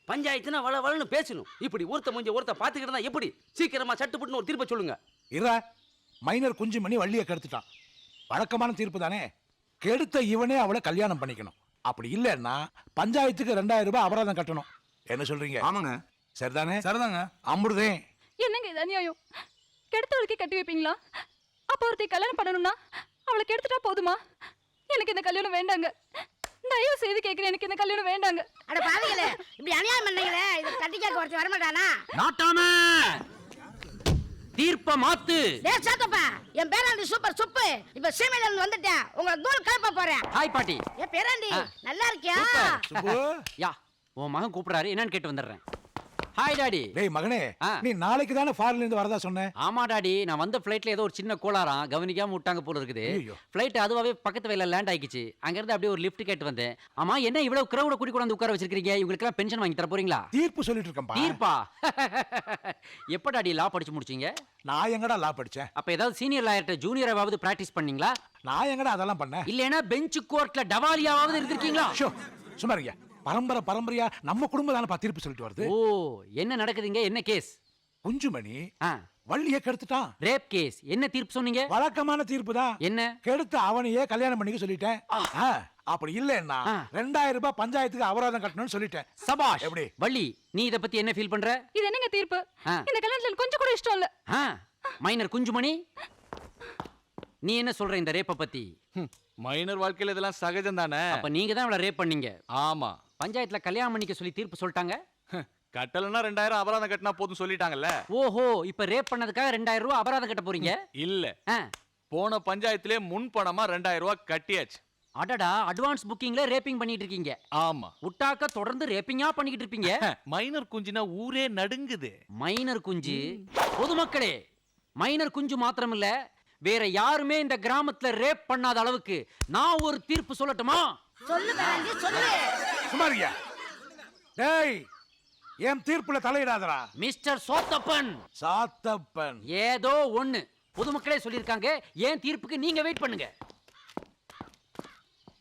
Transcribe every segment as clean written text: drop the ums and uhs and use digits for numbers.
பஞ்சாயத்துனா வளன்னு பேசணும். இப்படி ஒருத்த பாத்துக்கிட்டு தான் எப்படி? சீக்கிரமா சட்டுப்புட்டுன்னு ஒரு தீர்ப்பை சொல்லுங்க. இரா மைனர் குஞ்சுமணி வள்ளியை கெடுத்துட்டான். வழக்கமான தீர்ப்பு தானே. கெடுத்த இவனே அவளை கல்யாணம் பண்ணிக்கணும். அப்படி இல்லைன்னா பஞ்சாயத்துக்கு 2000 ரூபாய் அபராதம் கட்டணும். என்ன சொல்றீங்க? ஆமாங்க. சரிதானே? சரிதாங்க. அமிர்தே, என்னங்க இது அநியாயம்? கெடுத்தவளுக்கே கட்டி வைப்பீங்களா? அப்ப ஒருத்தி கல்யாணம் பண்ணணும்னா அவளை கெடுத்துட்டா போதுமா? எனக்கு இந்த கல்யாணம் வேண்டாங்க. தயவு செய்து கேட்கிறேன், எனக்கு இந்த கல்யாணம் வேண்டாங்க. அட பாவிகளே, இப்படி அநியாயம் பண்றீங்களே, இது கட்டி கேட்க ஒருத்தர் வரமாட்டானா? நாட்டாம தீர்ப்ப மாத்து. டேய் சாத்தப்பா, என் பேராண்டி சூப்பர் சுப்பு. இப்ப சீமையில இருந்து வந்துட்டேன். உங்களை தூள் கிளப்ப போறேன். ஹாய் பாட்டி. என் பேராண்டி நல்லா இருக்கியா? சுப்பு. யா, உன் மகன் கூப்பிடுறாரு, என்னன்னு கேட்டு வந்துடுறேன். Hi daddy. டேய் மகனே, நீ நாளைக்கு தானே ஃபாரின்ல இருந்து வரதா சொன்ன? ஆமா டாடி, நான் வந்த ஃப்ளைட்ல ஏதோ ஒரு சின்ன கோளாறாம், கவனிக்காம விட்டாங்க போல இருக்குது. ஃப்ளைட் அதுவாவே பக்கத்து வயல்ல லேண்ட் ஆயிடுச்சு. அங்க இருந்து அப்படியே ஒரு லிஃப்ட் கேட்டு வந்தேன். ஆமா, என்ன இவ்வளவு கிரௌட கூட்டி கொண்டு வந்து உட்கார வச்சிருக்கீங்க? இவங்களுக்கு எல்லாம் பென்ஷன் வாங்கி தர போறீங்களா? தீர்ப்பு சொல்லிட்டு இருக்கேன்பா. தீர்ப்பா? எப்ப டாடி லா படிச்சு முடிச்சீங்க? நான் எங்கடா லா படிச்சேன்? அப்ப ஏதாவது சீனியர் லாயர்ட்ட ஜூனியராவது பிராக்டிஸ் பண்ணீங்களா? நான் எங்கடா அதெல்லாம் பண்ணேன்? இல்லனா பெஞ்ச் கோர்ட்ல டவாலியாவது இருந்திருக்கீங்களா? சும்மா இருங்க. பரம்பரையா நம்ம குடும்பம் தானே தீர்ப்பு சொல்லிட்டு வருது. ஓ, என்ன நடக்குதுங்க? என்ன கேஸ்? குஞ்சுமணி வள்ளியை கெடுத்துட்டான். Rape case. என்ன தீர்ப்பு சொன்னீங்க? வழக்கமான தீர்ப்பு தான். என்ன? கெடுத்து அவனையே கல்யாணம் பண்ணிக்க சொல்லிட்டேன். அப்படி இல்லன்னா 2000 ரூபாய் பஞ்சாயத்துக்கு அபராதம் கட்டணும்னு சொல்லிட்டேன். சபாஷ். எப்படி வள்ளி, நீ இத பத்தி என்ன ஃபீல் பண்ற? இது என்னங்க தீர்ப்பு? இந்த கல்யாணத்துல எனக்கு கொஞ்சம் கூட இஷ்டம் இல்ல. மைனர் குஞ்சுமணி, நீ என்ன சொல்ற இந்த ரேப்ப பத்தி? மைனர் வாழ்க்கையில இதெல்லாம் சகஜம் தானே. அப்ப நீங்க தான் அவளை ரேப் பண்ணீங்க. ஆமா. பஞ்சாயத்துல கல்யாணம் பண்ணிக்க சொல்லி தீர்ப்பு சொல்லிட்டாங்க. கட்டலன்னா 2000 அபராதம் கட்டினா போதும் சொல்லிட்டாங்கல்ல. ஓஹோ, இப்ப ரேப் பண்ணதுக்காக 2000 ரூபாய் அபராதம் கட்ட போறீங்க? இல்ல, போன பஞ்சாயத்திலே முன் பணமா 2000 ரூபாய் கட்டியாச்சு. அடடா, அட்வான்ஸ் புக்கிங்ல ரேப்பிங் பண்ணிட்டு இருக்கீங்க. ஆமா. உட்டாக்க தொடர்ந்து ரேப்பிங்கா பண்ணிக்கிட்டு இருப்பீங்க. மைனர் குஞ்சுனா ஊரே நடுங்குது. மைனர் குஞ்சு? பொதுமக்களே, மைனர் குஞ்சு மாத்திரமில்ல, வேற யாருமே இந்த கிராமத்துல ரேப் பண்ணாத அளவுக்கு நான் ஒரு தீர்ப்பு சொல்லட்டுமா? சொல்லு பேராண்டி, சொல்லு. சும்மா இருங்க. டேய், என் தீர்ப்புல தலையிடாதடா. மிஸ்டர் சோத்தப்பன். சாத்தப்பன். ஏதோ ஒண்ணு பொதுமக்களே சொல்லிருக்காங்க. ஏன் தீர்ப்புக்கு நீங்க வெயிட் பண்ணுங்க.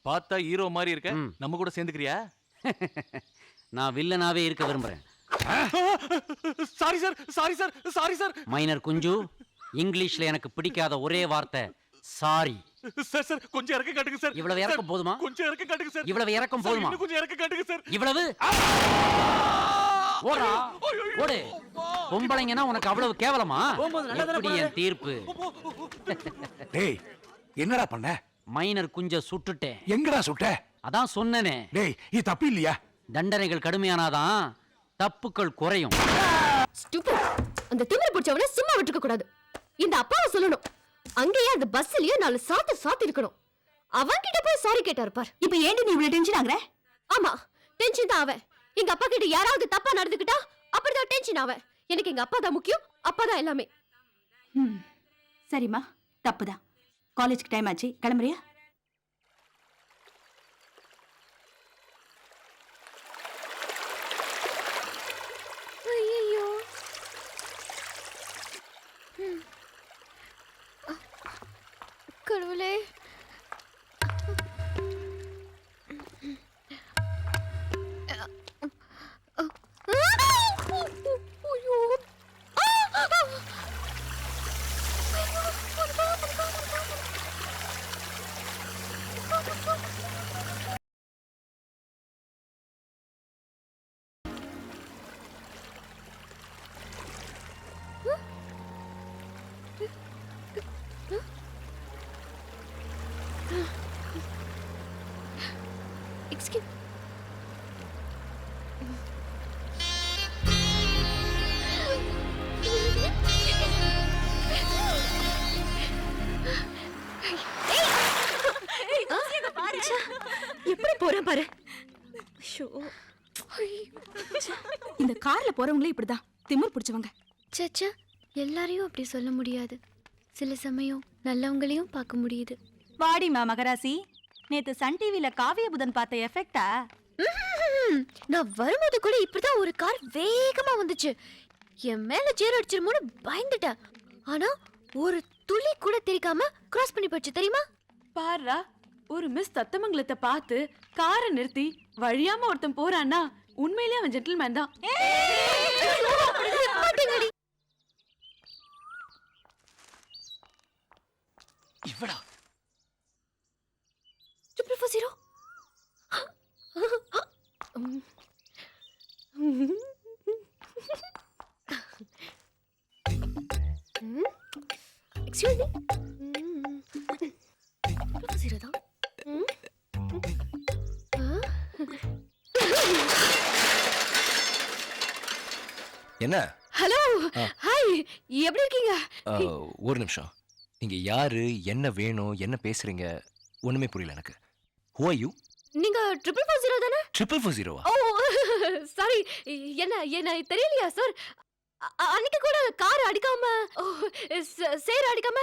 பார்த்தா ஹீரோ மாதிரி இருக்க, நம்ம கூட சேர்ந்துக்கிறியா? நான் வில்லனாவே இருக்க விரும்புறேன். Sorry sir, sorry sir, sorry sir. Minor குஞ்சு, இங்கிலீஷ்ல எனக்கு பிடிக்காத ஒரே வார்த்தை சாரி. சார் சார், கொஞ்சம் இறக்க காட்டுங்க சார். இவ்வளவு இறக்கம் போதுமா? கொஞ்சம் இறக்க காட்டுங்க சார். இவ்வளவு இறக்கம் போதுமா? இன்னும் கொஞ்சம் இறக்க காட்டுங்க சார். இவ்வளவு? ஓடா, ஓடு. பொம்பளைங்கன்னா உனக்கு அவ்வளவு கேவலமா? எப்படி என் தீர்ப்பு? டேய், என்னடா பண்ண? மைனர் குஞ்ச சுட்டுட்டேன். எங்கடா சுட்ட? அதான் சொன்னனே. டேய், இது தப்பு இல்லையா? தண்டனைகள் கடுமையானாதான் தப்புக்கள் குறையும். அந்த திமிரு பிடிச்சவனை சும்மா விட்டுக்க கூடாது. இந்த அப்பாவை சொல்லணும். அங்கேயே அந்த பஸ்லயே 4 சாத்து இருக்கணும். அவன்கிட்ட போய் சாரி கேட்டாரு பார். இப்ப ஏண்டி நீ இவ்வளவு டென்ஷன் ஆகுற? ஆமா, டென்ஷன் தான் அவன். எங்க அப்பா கிட்ட யாராவது தப்பா நடந்துக்கிட்டா அப்படிதான் டென்ஷன் ஆவன். எனக்கு எங்க அப்பா தான் முக்கியம். அப்பா தான் எல்லாமே. சரிம்மா, தப்புதான். காலேஜ்க்கு டைம் ஆச்சு, கிளம்புறியா? ஐயோ, கடவுளே. Excuse me. எப்படி போறேன் பாரு. இந்த கார்ல போறவங்களே இப்படிதான் திமிர் பிடிச்சவங்க. சச்சா, எல்லாரையும் அப்படி சொல்ல முடியாது. சில சமயம் நல்லவங்களையும் பார்க்க முடியுது. வாடிமா மகராசி, நேத்து சன் டிவில காவிய புதன் பார்த்த எஃபெக்டா? நான் வரும்போது கூட இப்படிதான் ஒரு கார் வேகமா வந்துச்சு. என் மேல ஜேர் அடிச்சிருமோன்னு பயந்துட்டேன். ஆனா ஒரு துளி கூட தெரியாம கிராஸ் பண்ணி போச்சு தெரியுமா? பாருடா, ஒரு மிஸ் தத்தமங்கலத்தை பார்த்து காரை நிறுத்தி வழியாம ஒருத்தன் போறான்னா உண்மையிலேயே அவன் ஜென்டில்மேன் தான். இவடா 440. Excuse me. 440 தான். என்ன? ஹலோ, ஹாய், எப்படி இருக்கீங்க? ஒரு நிமிஷம். நீங்க யாரு, என்ன வேணும், என்ன பேசுறீங்க? ஒண்ணுமே புரியல எனக்கு. Who are you? நீங்க 440 தானே? 440 ஓ, சாரி, என்ன தெரியலையா சார்? அன்னைக்கு கூட கார் அடிக்காம சேர் அடிக்காம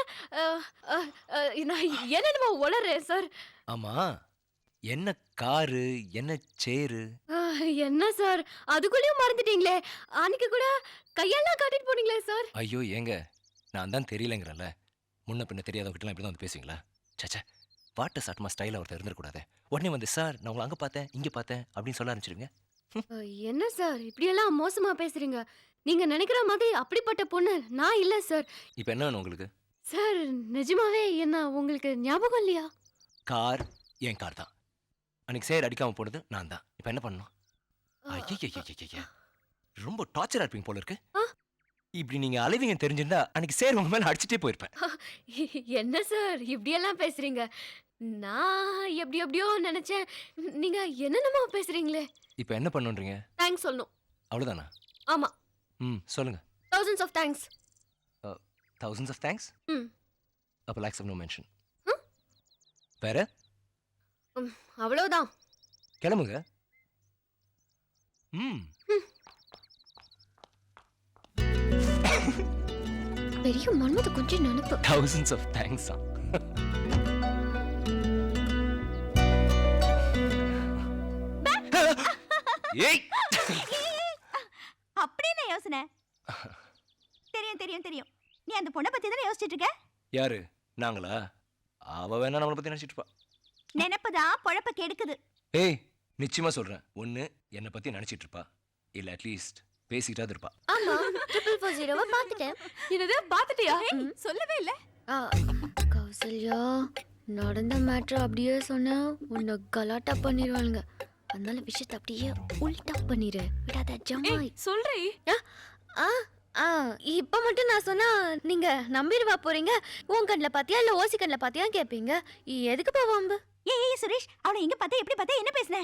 நான் என்னென்னமோ உளறேன் சார். ஆமா, என்ன காரு, என்ன சேரு? என்ன சார், அதுக்குள்ளேயும் மறந்துட்டீங்களே? அன்னைக்கு கூட கையெல்லாம் காட்டிட்டு போனீங்களே சார். ஐயோ ஏங்க, நான் தான் தெரியலங்கிறல்ல. முன்ன பின்ன தெரியாதவங்கிட்டலாம் இப்படி தான் வந்து பேசுவீங்களா? சச்சா, வாட்ட சாட்டமா ஸ்டைலாக ஒருத்தர் இருந்துடக்கூடாது. உடனே வந்து சார் நான் உங்களை அங்கே பார்த்தேன் இங்கே பார்த்தேன் அப்படின்னு சொல்ல ஆரம்பிச்சிருங்க. என்ன சார் இப்படியெல்லாம் மோசமா பேசுறீங்க? நீங்க நினைக்கிற மாதிரி அப்படிப்பட்ட பொண்ணு நான் இல்ல சார். இப்போ என்ன வேணும் உங்களுக்கு? சார் நிஜமாவே என்ன உங்களுக்கு ஞாபகம் இல்லையா? கார் என் கார் தான். அன்னைக்கு சேர் அடிக்காம போனது நான் தான். இப்போ என்ன பண்ணணும்? ஐயா, ரொம்ப டார்ச்சரா இருப்பீங்க போல இருக்கு. இப்படி நீங்க அலைவீங்க தெரிஞ்சிருந்தா அன்னைக்கு சேர் உங்க மேல அடிச்சுட்டே போயிருப்பேன். என்ன சார் இப்படியெல்லாம் பேசுறீங்க? நான் எப்படியோ நினைச்சேன். நீங்க என்னென்னமோ பேசுறீங்களே. இப்போ என்ன பண்ணுன்றீங்க? தேங்க்ஸ் சொல்லணும். அவ்வளவுதானா? ஆமா. சொல்லுங்க. thousands of thanks. thousands of thanks? அப்போ லாக்ஸ் ஆஃப் நோ மென்ஷன். வேற? அவ்வளவுதான். கிளம்புங்க. பெரிய மன்மத கொஞ்சம் நினைப்பு. thousands of thanks. ஏய், அப்படின்னு யோசனை. தெரியும். நீ அந்த பொண்ணை பத்தி தானே யோசிச்சுட்டு இருக்க? யாரு? நாங்களா? அவ வேணா நம்மளை பத்தி நினைச்சிட்டு இருப்பா. நினைப்புதான் பொழப்ப கெடுக்குது. ஏய், நிச்சயமா சொல்றேன். ஒண்ணு என்னை பத்தி நினைச்சிட்டு இருப்பா, இல்ல அட்லீஸ்ட் பேசிக்கிட்டாது இருப்பா. ஆமா, 440 பார்த்துட்டேன். என்னது பாத்துட்டியா? சொல்லவே இல்ல. கௌசல்யா, நடந்த மேட்ரு அப்படியே சொன்னா உன்னை கலாட்டா பண்ணிடுவாளுங்க. அதனால விஷயத்தை அப்படியே உல்டா பண்ணிரு. விடாத ஜமாய். சொல்றே. இப்ப மட்டும் நான் சொன்னா நீங்க நம்பிடுவா போறீங்க? உன் கண்ணில் பாத்தியா இல்ல ஓசி கண்ணில் பாத்தியா கேட்பீங்க. எதுக்கு போவாம்பு? ஏய் சுரேஷ், அவனை எங்க பார்த்தா எப்படி பார்த்தா என்ன பேசுன?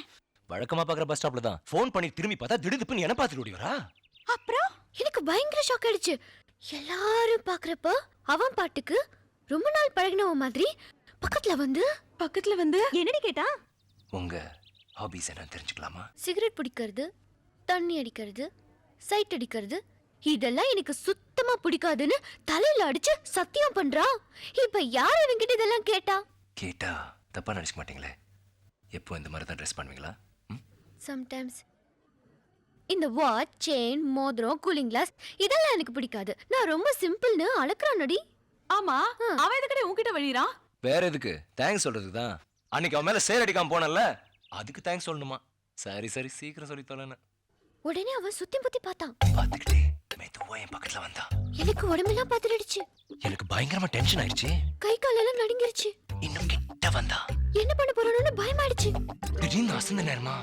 வழக்கமா பாக்குற பஸ் ஸ்டாப்ல தான் ஃபோன் பண்ணி திரும்பி பார்த்தா திடுதுப்புன்னு என்ன பார்த்துட்டு ஓடி வரா. அப்புறம் எனக்கு பயங்கர ஷாக் ஆயிடுச்சு. எல்லாரும் பாக்குறப்ப அவன் பாட்டுக்கு ரொம்ப நாள் பழகினவ மாதிரி பக்கத்துல வந்து என்னடி கேட்டா? உங்க ஹாபிஸ் என்ன தெரிஞ்சுக்கலாமா? சிகரெட் பிடிக்கிறது, தண்ணி அடிக்கிறது, சைட் அடிக்கிறது, இதெல்லாம் எனக்கு சுத்தமா பிடிக்காதுன்னு தலையில அடிச்சு சத்தியம் பண்றா. இப்ப யார் இவங்கிட்ட இதெல்லாம் கேட்டா தப்பா நினைச்சுக்க மாட்டீங்களே? எப்போ இந்த மாதிரி தான் ட்ரெஸ் பண்ணுவீங்களா? சம்டைம்ஸ் இந்த வாட்ச், செயின், மோதிரம், கூலிங் கிளாஸ் இதெல்லாம் எனக்கு பிடிக்காது. நான் ரொம்ப சிம்பிள்னு அழக்குறானடி. ஆமா, அவன் எதுக்கடி உன்கிட்ட வழிறான்? வேற எதுக்கு? தேங்க்ஸ் சொல்றதுக்கு தான். அன்னைக்கு அவன் மேல சேர் அடிக்காம போனல, அதுக்கு தேங்க்ஸ் சொல்லணுமா? சரி சீக்கிரம் சொல்லி தொலைன. உடனே அவன் சுத்தி முத்தி பார்த்தான். பாத்துக்கிட்டே மெதுவா என் பக்கத்துல வந்தா. எனக்கு உடம்பெல்லாம் பதறிடுச்சு. எனக்கு பயங்கரமா டென்ஷன் ஆயிடுச்சு. கை காலெல்லாம் நடுங்கிருச்சு. இன்னும் கிட்ட வந்தா. என்ன பண்ண போறானோன்னு பயமாயிடுச்சு. திடீர்னு அசந்த நேரமா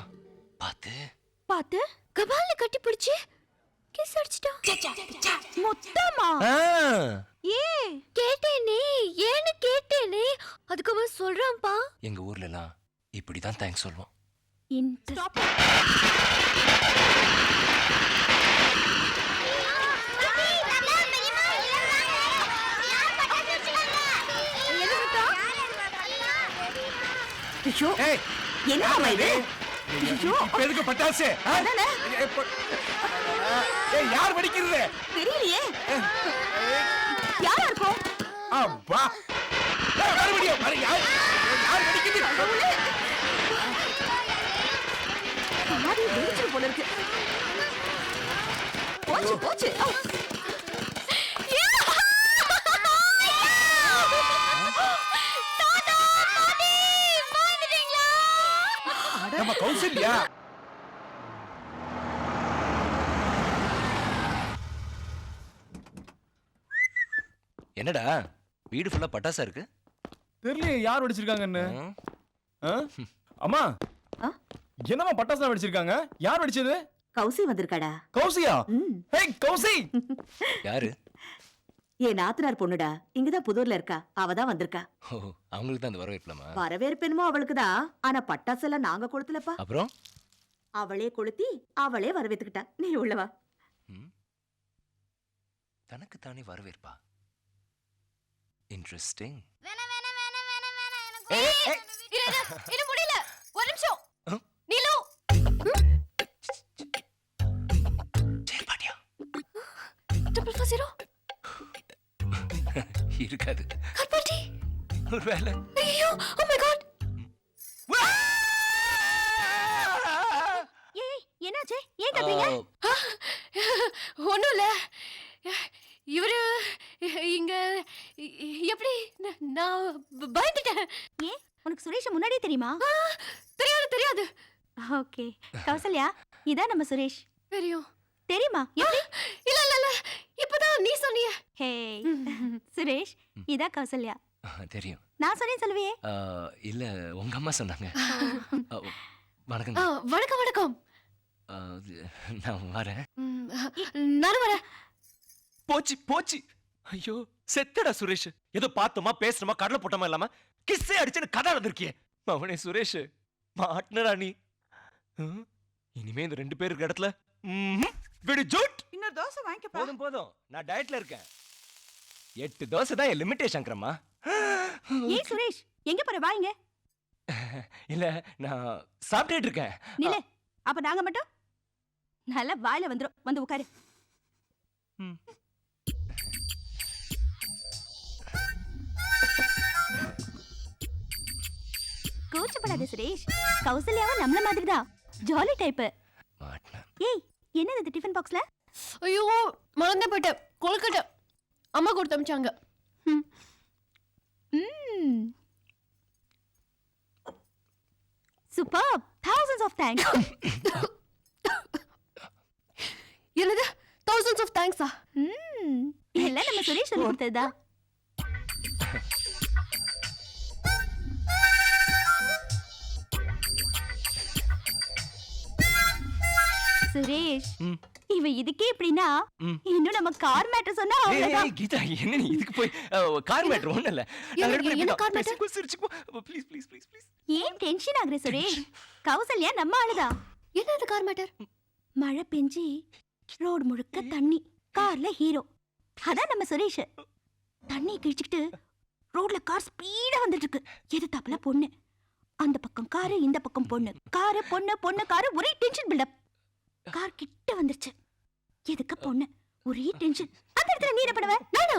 பார்த்து கபால்ல கட்டி பிடிச்சு கிஸ் அடிச்சிட்டான். மொத்தமா? கேட்டேனே, ஏன்னு கேட்டேனே. அதுக்கு அவன் சொல்றான்பா, எங்க ஊர்ல எல்லாம் இப்படிதான் தேங்க்ஸ் சொல்லுவோம். என்ன இது? இப்ப எதுக்கு பட்டாசு? யார் வெடிக்கிறது? தெரியலையே. யாரா இருக்கும்? அப்பா, மறுபடியும் யார் வெடிக்கிறது? போல இருக்கு. போச்சு. நம்ம கௌசல்யா என்னடா வீடு ஃபுல்லா பட்டாசா இருக்கு? தெரியலையே யார் வெடிச்சிருக்காங்கன்னு. ம். ஆ? அம்மா ஆ? என்னம்மா பட்டாசு வெடிச்சிருக்காங்க? யார் வெடிச்சது? கௌசி வந்திருக்காடா. கௌசியா? ம். ஹே கௌசி! யாரு? என் நாத்தனார் பொண்ணுடா. இங்கதான் புதூர்ல இருக்கா. அவதான் வந்திருக்கா. ஓ, அவங்களுக்கு தான் அந்த வரவேற்கலாமா? வரவேற்பெனமோ அவளுக்குதான். ஆனா பட்டாசெல்லாம் நாங்க கொளுத்தலப்பா. அப்புறம் அவளே கொளுத்தி அவளே வரவேத்துக்கிட்டா. நீ உள்ளவா. ம். தனக்கு தானே வரவேற்பா. இன்ட்ரெஸ்டிங். இது முடியல. ஒரு நிமிஷம். ஆ? நீலு. சரி பாட்டியா. 000 இருக்காது. கற்பட்டி. ஒருவேளை. ஐயோ, oh my god. ஏய் என்னாச்சு? ஏன் கத்துறீங்க? ஒண்ணும் இல்ல. இவரு இங்க எப்படி நான் பயந்துட்டேன். ஏன் உனக்கு சுரேஷ் முன்னாடியே தெரியுமா? தெரியாது. ஓகே. கௌசல்யா இதான் நம்ம சுரேஷ். தெரியும். தெரியுமா? எப்படி? இல்ல இப்பதான் நீ சொன்னிய. ஹே சுரேஷ் இதான் கௌசல்யா. தெரியும். நான் சொன்னேன் சொல்லுவியே. இல்ல உங்க அம்மா சொன்னாங்க. வணக்கம். வணக்கம். நான் வரேன். நானும் வரேன். போச்சு. ஐயோ செத்தடா சுரேஷ். ஏதோ பார்த்தோமா பேசணுமா கடலை போட்டோமா இல்லாம கிஸ்ஸே அடிச்சுன்னு கதை நடந்திருக்கியே. அவனே சுரேஷ் மாட்டினடா நீ. இனிமே இந்த 2 பேர் இருக்க இடத்துல விடு ஜூட். இன்னொரு தோசை வாங்கிக்கப்பா. போதும் நான் டயட்ல இருக்கேன். 8 தோசை தான் என் லிமிட்டேஷன் சங்கரம்மா. ஏய் சுரேஷ் எங்க போற? வாங்க. இல்ல நான் சாப்பிட்டுட்டு இருக்கேன். நில்ல. அப்ப நாங்க மட்டும் நல்லா வாயில வந்துரும். வந்து உட்காரு. கூச்சப்படாத சுரேஷ். கௌசல்யாவும் நம்மள மாதிரி தான். Jolly type. மாட்டினேன். ஏய் என்னது இந்த டிஃபன் பாக்ஸ்ல? ஐயோ, மறந்தே போயிட்டேன். கொழுக்கட்டை அம்மா கொடுத்து அமிச்சாங்க. சூப்பர். thousands of thanks. என்னது thousands of thanks ஆ? எல்லாம் நம்ம சுரேஷ் சொல்லி கொடுத்ததுதான். சுரேஷ் இவ இதுக்கே இப்படின்னா இன்னும் நம்ம கார் மேட்டர் சொன்னா அவ்வளவுதான். கீதா என்ன நீ இதுக்கு போய் கார் மேட்டர் ஒண்ணு இல்ல. என்ன car matter? ப்ளீஸ். ஏன் டென்ஷன் ஆகுற சுரேஷ்? கௌசல்யா நம்ம ஆளுதான். என்னது கார் மேட்டர்? மழை பெஞ்சி ரோடு முழுக்க தண்ணி. கார்ல ஹீரோ அதான் நம்ம சுரேஷ். தண்ணி கிழிச்சுக்கிட்டு ரோட்ல கார் ஸ்பீடா வந்துட்டு இருக்கு. எது தப்புல பொண்ணு. அந்த பக்கம் காரு, இந்த பக்கம் பொண்ணு. காரு பொண்ணு காரு. ஒரே டென்ஷன் பில்டப். கார் கிட்ட வந்துருச்சு. எதுக்கு பொண்ணு? ஒரே டென்ஷன். அந்த இடத்துல நீ என்ன பண்ணுவ? நானா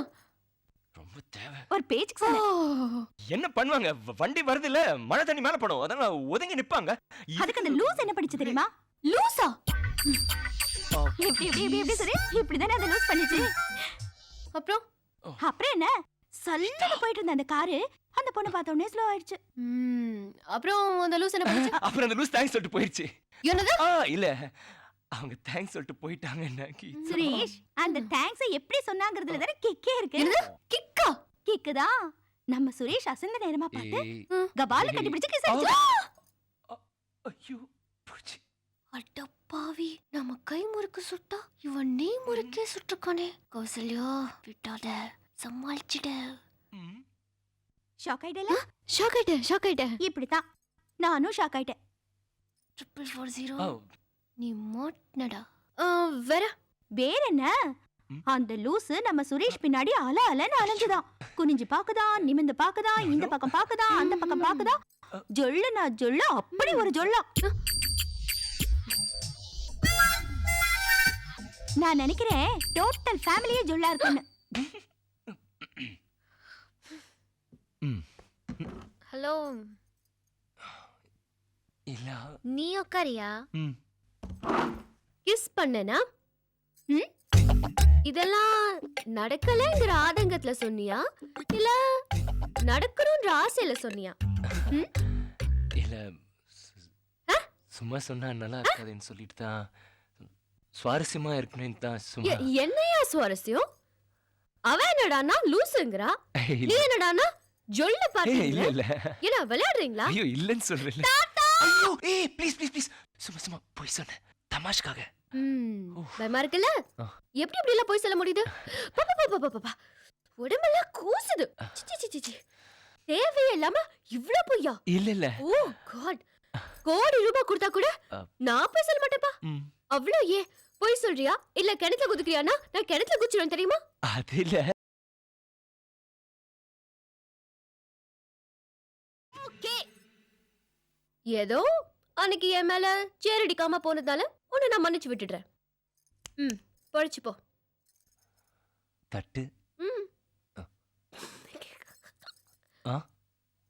ரொம்ப தேவை. ஒரு பேச்சுக்கு சொன்னேன். என்ன பண்ணுவாங்க? வண்டி வருது இல்ல, மழை தண்ணி மேல படும். அதனால ஒதுங்கி நிப்பாங்க. அதுக்கு அந்த லூஸ் என்ன படிச்சு தெரியுமா? லூசா? எப்படி சரி இப்படிதானே அந்த லூஸ் பண்ணிச்சு. அப்புறம் என்ன சல்லுன்னு போயிட்டு இருந்த அந்த காரு அந்த பொண்ணு பார்த்த உடனே ஸ்லோ ஆயிடுச்சு. அப்புறம் அந்த லூஸ் என்ன பண்ணுச்சு? அப்புறம் அந்த லூஸ் தேங்க்ஸ் சொல்லிட்டு போயிடுச்சு. என்னது? இல்ல அவங்க தேங்க்ஸ் சொல்லிட்டு போயிட்டாங்க. என்ன சுரேஷ் அந்த தேங்க்ஸ் எப்படி சொன்னாங்கறதுல தான கிக்கே இருக்கு. என்னது? கிக்கா? கிக்குதா. நம்ம சுரேஷ் அசந்த நேரமா பார்த்து கபால கட்டி பிடிச்சு கிஸ் அடிச்சு. ஐயோ போச்சு. அடப்பாவி, நம்ம கை முறுக்கு சுட்டா இவன் நீ முறுக்கே சுட்டுக்கானே. கௌசல்யா விட்டாத, சமாளிச்சிட. ஷாக் ஆயிட்டல? ஷாக் ஆயிட்டேன். இப்படிதான் நானும் ஷாக் ஆயிட்டேன். 440 நீ மாட்னடா. வேற என்ன? அந்த லூசு நம்ம சுரேஷ் பின்னாடி அலன்னு அலைஞ்சுதான். குனிஞ்சு பாக்குதான், நிமிந்து பாக்குதான், இந்த பக்கம் பாக்குதான், அந்த பக்கம் பாக்குதான். ஜொல்லுனா ஜொல்ல, அப்படி ஒரு ஜொல்லா. நான் நினைக்கிறேன் டோட்டல் ஃபேமிலியே ஜொல்லா இருக்குன்னு. ஹலோ, இல்ல நீ உட்காரியா? கிஸ் பண்ணனா? இதெல்லாம் நடக்கலங்கிற ஆதங்கத்துல சொன்னியா இல்ல நடக்கணும்ன்ற ஆசையில சொன்னியா? இல்ல சும்மா சொன்னா நல்லா இருக்காதுன்னு சொல்லிட்டு தான் சுவாரஸ்யமா இருக்கணும்னு தான் சும்மா. என்னையா சுவாரஸ்யம்? அவ என்னடான்னா லூசுங்கறா, நீ என்னடான்னா ஜொல்ல இல்ல பாத்தீங்க. இல்ல என்ன விளையாடுறீங்களா? ஐயோ இல்லன்னு சொல்றேன். ஐயோ ப்ளீஸ் ப்ளீஸ் ப்ளீஸ் சும்மா சும்மா போய் சொன்னேன் தமாஷ்காக. பயமா இருக்குல்ல? ஆ. எப்படி இப்படி எல்லாம் போய் சொல்ல முடியுது? பாப்பா உடம்பெல்லாம் கூசுது. சி, சி, சி, சி. தேவையே இல்லாம இவ்ளோ பொய்யா? இல்ல இல்ல ஓ காட், கோடி ரூபாய் கொடுத்தா கூட நான் போய் சொல்ல மாட்டேப்பா. அவ்ளோ ஏன் போய் சொல்றியா இல்ல கிணத்துல குதிக்கிறியானா? நான் கிணத்துல குதிச்சிருவேன் தெரியுமா? அது இல்ல. ஏதோ அன்னைக்கு என் மேல சேர் அடிக்காம போனதால உன்னை நான் மன்னிச்சு விட்டுடுறேன். பழிச்சு போ. தட்டு. ஆ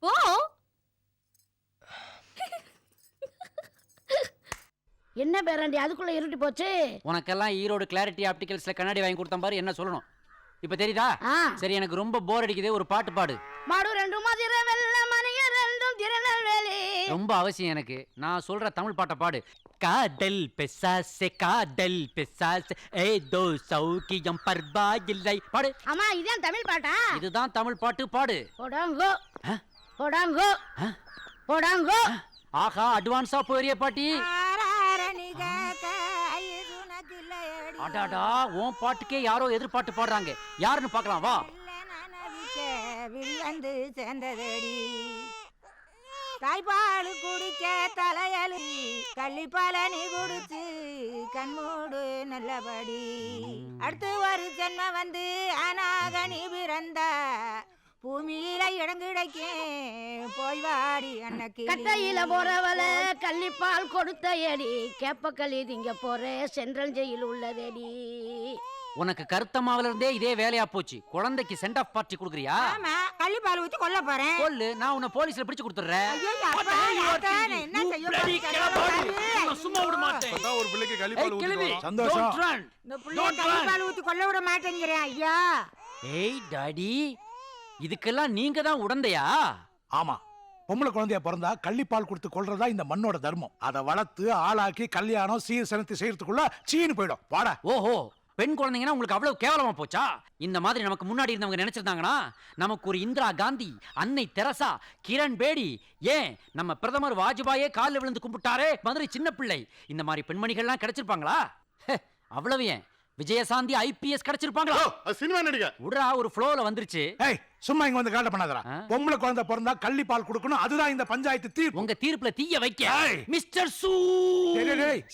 போ. என்ன பேராண்டி அதுக்குள்ள இருட்டி போச்சு? உனக்கெல்லாம் ஈரோடு கிளாரிட்டி ஆப்டிகல்ஸ்ல கண்ணாடி வாங்கி கொடுத்தேன் பாரு, என்ன சொல்லணும் இப்ப தெரியுதா? சரி, எனக்கு ரொம்ப போர் அடிக்குது, ஒரு பாட்டு பாடு. மாடு ரெண்டும் மதுரை வெள்ள மணிய ரெண்டும் திருநெல்வேலி. ரொம்ப அவசியம் எனக்கு. நான் சொல்ற தமிழ் பாட்டை பாடு. காதல் பெசாசே காதல் பெசாசே ஏதோ சௌக்கியம் பர்பா இல்லை பாடு. அம்மா இதான் தமிழ் பாட்டா? இதுதான் தமிழ் பாட்டு, பாடு. போடாங்கோ போடாங்கோ போடாங்கோ. ஆஹா, அட்வான்ஸா போறிய பாட்டி. அடாடா, உன் பாட்டுக்கே யாரோ எதிர்பாட்டு பாடுறாங்க. யாருன்னு பார்க்கலாம் வா. வந்து சேர்ந்ததடி தாய்ப்பால் குடிக்க தலையலி கள்ளிப்பாலனி குடிச்சு கண்மூடு நல்லபடி அடுத்து ஒரு ஜென்ம வந்து அநாகனி பிறந்த பூமியில இடம் கிடைக்கும் போய் வாடி அன்னைக்கு. கட்டையில போறவள கள்ளிப்பால் கொடுத்த ஏடி கேப்பக்களி திங்க போற சென்ட்ரல் ஜெயில் உள்ளதேடி. உனக்கு கருத்தமாவில இருந்தே இதே வேலையா போச்சு. குழந்தைக்கு சென்ட் ஆஃப் பார்ட்டி குடுக்குறியா? ஆமா, கள்ளிப்பால் ஊத்தி கொல்ல போறேன். கொல்லு, நான் உன்னை போலீஸ்ல பிடிச்சு கொடுத்துறேன். என்ன செய்ய சும்மா விட மாட்டேன். ஒரு பிள்ளைக்கு கள்ளிப்பால் ஊத்தி சந்தோஷம். இந்த புள்ளைய கள்ளிப்பால் ஊத்தி கொல்ல விட மாட்டேங்கிறேன் ஐயா. ஏய் டாடி, இதுக்கெல்லாம் நீங்க தான் உடந்தையா? ஆமா, பொம்பளை குழந்தைய பிறந்தா கள்ளிப்பால் கொடுத்து கொள்றதா இந்த மண்ணோட தர்மம். அதை வளர்த்து ஆளாக்கி கல்யாணம் சீர் சனத்தி செய்யறதுக்குள்ள சீனு போயிடும். வாடா. ஓஹோ, பெண் குழந்தைங்கன்னா உங்களுக்கு அவ்வளவு கேவலமா போச்சா? இந்த மாதிரி நமக்கு முன்னாடி இருந்தவங்க நினைச்சிருந்தாங்கன்னா நமக்கு ஒரு இந்திரா காந்தி, அன்னை தெரசா, கிரண் பேடி, ஏன் நம்ம பிரதமர் வாஜ்பாயே காலில் விழுந்து கும்பிட்டாரே மதுரை சின்ன பிள்ளை, இந்த மாதிரி பெண்மணிகள்லாம் கிடைச்சிருப்பாங்களா? அவ்வளவு ஏன் விஜயசாந்தி ஐபிஎஸ் கிடைச்சிருப்பாங்களா? சினிமா நடிகை உடா ஒரு ஃப்ளோல வந்துருச்சு. ஏய், சும்மா இங்க வந்து காட்ட பண்ணாதடா. பொம்பளை குழந்தை பிறந்தா கள்ளிப்பால் கொடுக்கணும். அதுதான் இந்த பஞ்சாயத்து தீர்ப்பு. உங்க தீர்ப்புல தீய வைக்க மிஸ்டர் சூ.